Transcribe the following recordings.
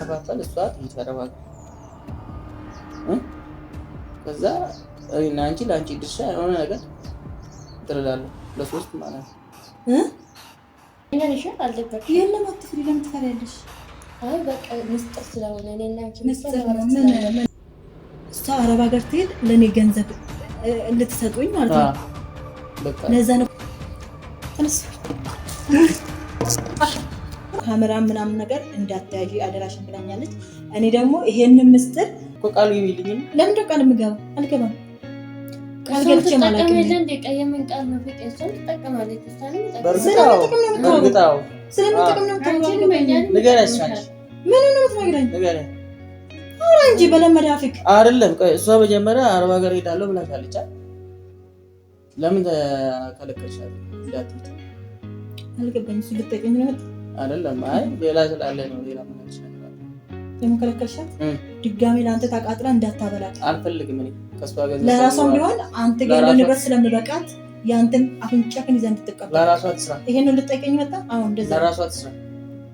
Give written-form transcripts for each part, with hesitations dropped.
ከሚከፋፈል እሷ ይተረባል ከዛ እና አንቺ ለአንቺ ድርሻ የሆነ ነገር ትረዳለህ ለሶስት ማለት ነው እኔ ነሽ አልደበቅ የለም አትፍሪ ለምን ትፈሪያለሽ አይ በቃ ምስጥር ስለሆነ እኔና አንቺ ምስጥር ምን እሷ አረብ ሀገር ትሄድ ለኔ ገንዘብ ልትሰጡኝ ማለት ነው በቃ ለዛ ነው ተነስ ካሜራ ምናምን ነገር እንዳታያጂ አደራሽን ብላኛለች እኔ ደግሞ ይሄንን ምስጥር ቃል ይልኝ ለምን ቃል የምገባው አልገባም ቃል ገብቼ ማለት ነው እንደ ቀየምን ቃል ነው ፍቅር እሷን ትጠቀማለች እሷን በርግጣው ስለምንጠቀም ነው ታውቃለህ ንገረሽ ምን ነው የምትነግረኝ ንገረኝ አውራ እንጂ በለመደ አፍክ አይደለም እሷ መጀመሪያ አረብ ሀገር ሄዳለሁ ብላሻለች ለምን ተከለከልሻል እንዳትት አልገባኝ እሱ ልትጠይቀኝ ነው አይደለም አይ ሌላ ስላለ ነው ሌላ ምን ይችላል ለምን ከለከልሻት ድጋሚ ለአንተ ታቃጥላ እንዳታበላት አልፈልግም እኔ ከሷ ጋር ለራሷም ቢሆን አንተ ጋር ንብረት ስለምበቃት ያንተን አፍንጫህን ይዘህ እንድትቀበል ለራሷ ትስራ ይሄንን ልትጠይቀኝ መጣ አሁን እንደዛ ለራሷ ትስራ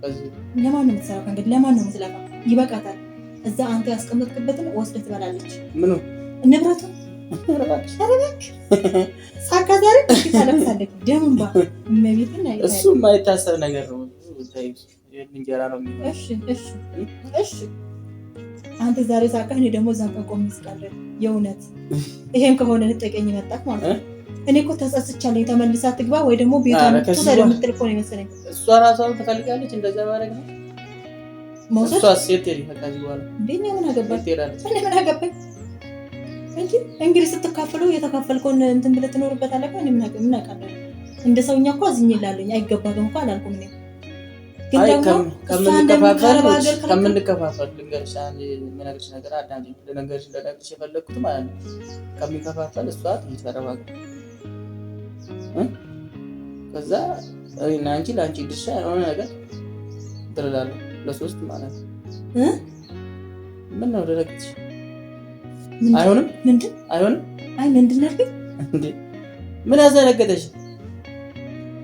በዚህ ለማን ነው የምትሰራው እንግዲህ ለማን ነው የምትለፋው ይበቃታል እዛ አንተ ያስቀመጥክበትን ወስደህ ትበላለች ምኑ ንብረቱ ረባክ ሳካዛሪ ትታለቅሳለች ደምባ መቤትን አይታ እሱ የማይታሰብ ነገር ነው እንጀራ ነው እሺ አንተ ዛሬ ሳቀህ እኔ ደግሞ እዛን ቀን ቆሜ እስካለሁ የእውነት ይሄን ከሆነ ልጠይቀኝ መጣህ ማለት ነው እኔ እኮ ተጸጽቻለሁ ተመልሳ ትግባ ወይ ደግሞ ቤቷን ትሰደው የምትል እኮ ነው የመሰለኝ እሷ ራሷን ትፈልጋለች እንደዛ ማድረግ ነው እሷ ሴት ይፈቃጅ በኋላ እንደኛ ምን አገባኝ እኔ ምን አገባኝ እንግዲህ ስትካፈለው የተካፈልከውን እንትን ብለህ ትኖርበታለህ እኔ ምን አውቃለሁ እንደ ሰውኛ እኮ አዝኜላለሁ አይገባም እኮ አላልኩም እኔ ግን ደግሞ ከምንከፋፈል ልንገርሽ የምነግርሽ ነገር አዳምጪኝ ልነግርሽ የፈለግኩት ማለት ነው ከሚከፋፈል እሷ ትተረባል ከዛ እና አንቺ ለአንቺ ድርሻ የሆነ ነገር ትረዳለህ ለሶስት ማለት ነው ምን ነው ደረግሽ አይሆንም ምንድን አይሆንም አይ ምንድን ነው እንዴ ምን ያዘነገተሽ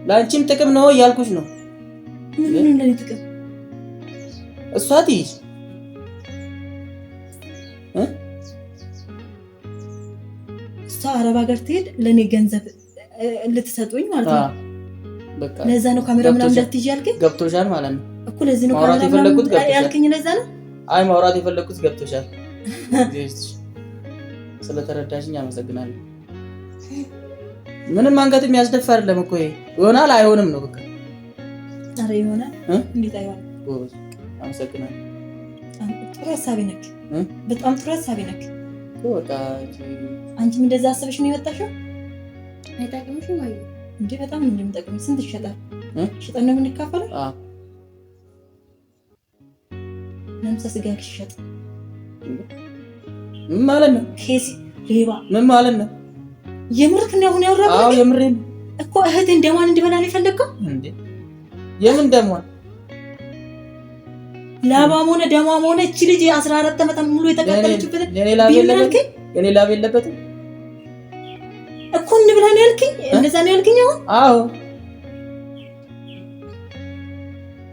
ለአንቺም ጥቅም ነው እያልኩሽ ነው ምን ነው ጥቅም እሷ ትይዝ እሷ አረብ ሀገር ትሄድ ለኔ ገንዘብ ልትሰጡኝ ማለት ነው በቃ ለዛ ነው ካሜራ ምናምን እንዳትይዥ ያልከኝ ገብቶሻል ማለት ነው እኮ ለዚህ ነው ማውራት የፈለኩት ያልከኝ ለዛ ነው አይ ማውራት የፈለኩት ገብቶሻል ስለተረዳሽኝ አመሰግናለሁ ምንም አንገት የሚያስደፋ አይደለም እኮ ይሆናል አይሆንም ነው በቃ አረ ይሆናል እንዴት አይሆንም ጎበዝ አመሰግናለሁ ጥሩ ሀሳብ ነክ በጣም ጥሩ ሀሳብ ነክ በቃ አንቺም እንደዛ አስበሽ ነው የመጣሽው አይታቀምሽም ወይ እንዴ በጣም እንደምጠቅም ስንት ይሸጣል ሽጠን ነው የምንካፈለው ለምሳ ስጋ ይሸጥ ምን ማለት ነው ኬሲ ሌባ ምን ማለት ነው የምርክ ነው አሁን ያወራው አዎ የምሬን እኮ እህት እንደማን እንዲበላ ነው የፈለከው እንዴ የምን ደሟን ላባም ሆነ ደማም ሆነ እቺ ልጅ 14 ዓመት ሙሉ የተቃጠለችበት የኔ ላብ የለበትም እኮ እንብላ ነው ያልከኝ እንደዛ ነው ያልከኝ አዎ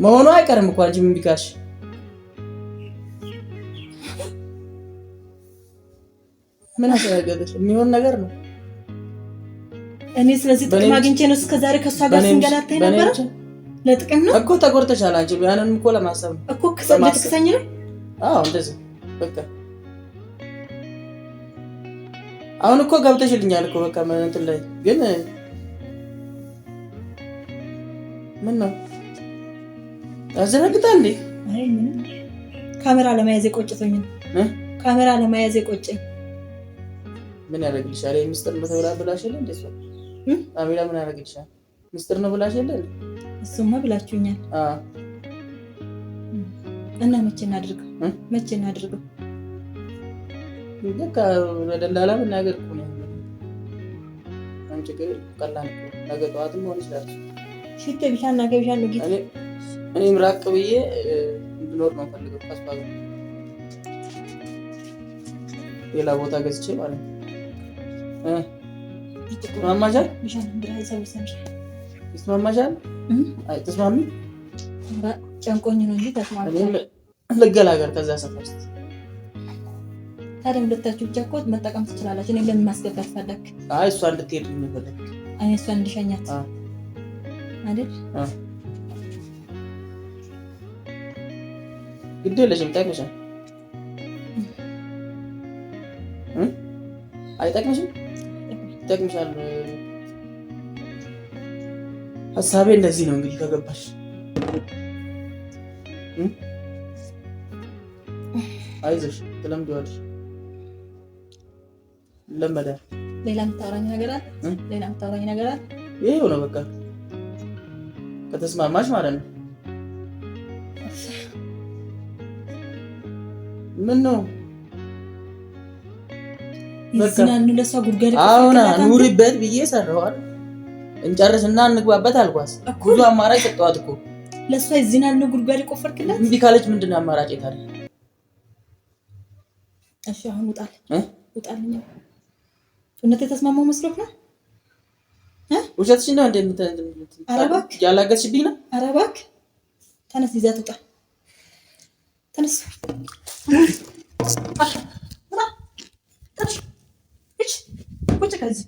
መሆኑ አይቀርም እኮ አንቺ ምን ቢካሽ ምን አሰጋገደሽ የሚሆን ነገር ነው እኔ ስለዚህ ጥቅም አግኝቼ ነው እስከዛሬ ከሷ ጋር ስንገላታ ነበር ለጥቅም ነው እኮ ተቆርጠሻል አንቺ ያንን እኮ ለማሰብ ነው እኮ ከሰማኝ ነው አዎ እንደዚህ በቃ አሁን እኮ ገብተሽልኛል እኮ በቃ እንትን ላይ ግን ምን ነው ያዘነግጣል እንዴ አይ ምን ካሜራ ለማያዝ ቆጭቶኝ ካሜራ ለማያዝ ቆጨኝ ምን ያደርግልሻል ምስጥር ነው ተብላ ብላሽልኝ እንደሷ ካሜራ ምን ያደርግልሻል ምስጥር ነው ብላሽልኝ እሱማ ብላችሁኛል እና መቼ እናድርገው በቃ ለደላላ ብናገር እኮ ነው አንቺ ግን ቀላል ነው ነገ ጠዋትም ሆነ ይችላል ሽቴ ቢሻና ገብሻን ነው ጌታ እኔም ራቅ ብዬ እንድኖር ነው ፈልገው ተስፋ ሌላ ቦታ ገዝቼ ማለት ነው ተስማማሻል ቢሻን ብራይ ሰብሰብ ተስማማሻል አይ ተስማሚ ጨንቆኝ ነው እንጂ ተስማሚ ልገላገል ከዛ ሰፈር ውስጥ። ታዲያ ሁለታችሁ ብቻ እኮ መጠቀም ትችላላችሁ። እኔ ለምን ማስገባት ፈለክ? አይ እሷ እንድትሄድ ነው የምፈልግ። እኔ እሷን እንድሸኛት አይደል? ግድ የለሽም። ይጠቅምሻል። አይጠቅምሽም? ይጠቅምሻል። ሀሳቤ እንደዚህ ነው እንግዲህ ከገባሽ። አይዞሽ ትለምጂዋለሽ። ለመዳል ሌላ የምታወራኝ ነገር አለ? ሌላ የምታወራኝ ነገር አለ? ይሄው ነው በቃ ከተስማማሽ ማለት ነው። ምን ነው ይዝናኑ ለሷ ጉድጓድ አሁን ኑሪበት ብዬ ሰራዋል። እንጨርስና እንግባበት አልኳስ። ብዙ አማራጭ ሰጠዋት እኮ ለሷ ይዝናኑ ጉድጓድ ቆፈርክላት። እምቢ ካለች ምንድነው አማራጭ ታዲያ? እሺ አሁን ውጣልኝ። እውነት የተስማማው መስሎክ ነው? ውሸትሽን ነው እንዴ? ያላገጥሽብኝ ነው? ኧረ እባክህ ተነስ፣ ይዘህ ውጣ። ተነስ ቁጭ ከዚህ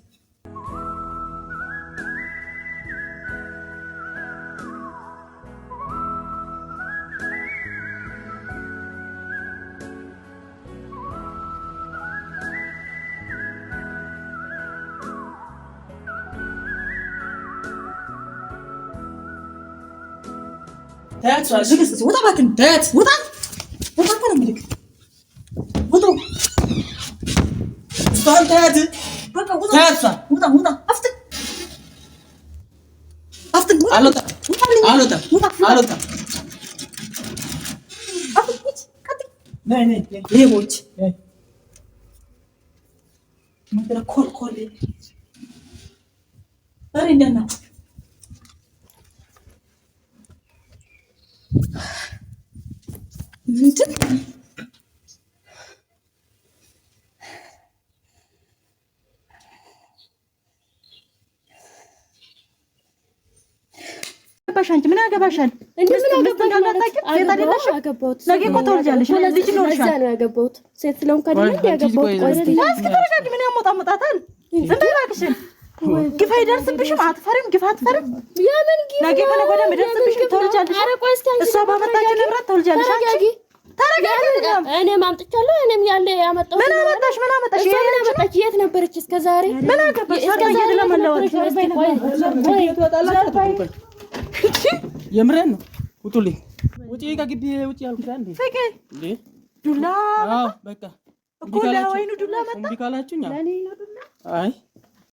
ውጣ እባክህን፣ ውጣ ውጣ እኮ ነው የምልህ። ውጡ እሷን ተያት፣ በቃ ውጣ፣ ውጣ፣ ውጣ። አፍጥን፣ አልወጣም፣ አልወጣም። ሌቦች ምድረ ኮልኮሌ ዛሬ እንደና ምንድን ገባሽ? አንቺ ምን ያገባሻል? ነገ እኮ ተወልጃለሽ። ልጅ ይኖርሻል። ሴት ስለሆንኩ አይደል ያገባሁት? ምን ያሞጣሞጣታል? ዝም በይ እባክሽን። ግፍ አይደርስብሽም? አትፈሪም? ግፍ አትፈሪም? ነገ ከነገ ወዲያ የሚደርስብሽም ተወልጃለሽ። እሷ ባመጣችው ንብረት ተወልጃለሽ። አንቺ ተረጋጊ። እኔም አምጥቻለሁ። እኔም ያለ ያመጣሁት ምን አመጣሽ? ምን አመጣሽ? የት ነበረች እስከ ዛሬ? ምን አገባሽ? የምሬን ነው። ውጡልኝ። ውጪ ከግቢ ውጪ ያልኩት አንዴ እንዴ ዱላ አዎ በቃ እኮ ለወይኑ ዱላ መጣ። እምቢ ካላችሁኝ ለኔ ነው ዱላ። አይ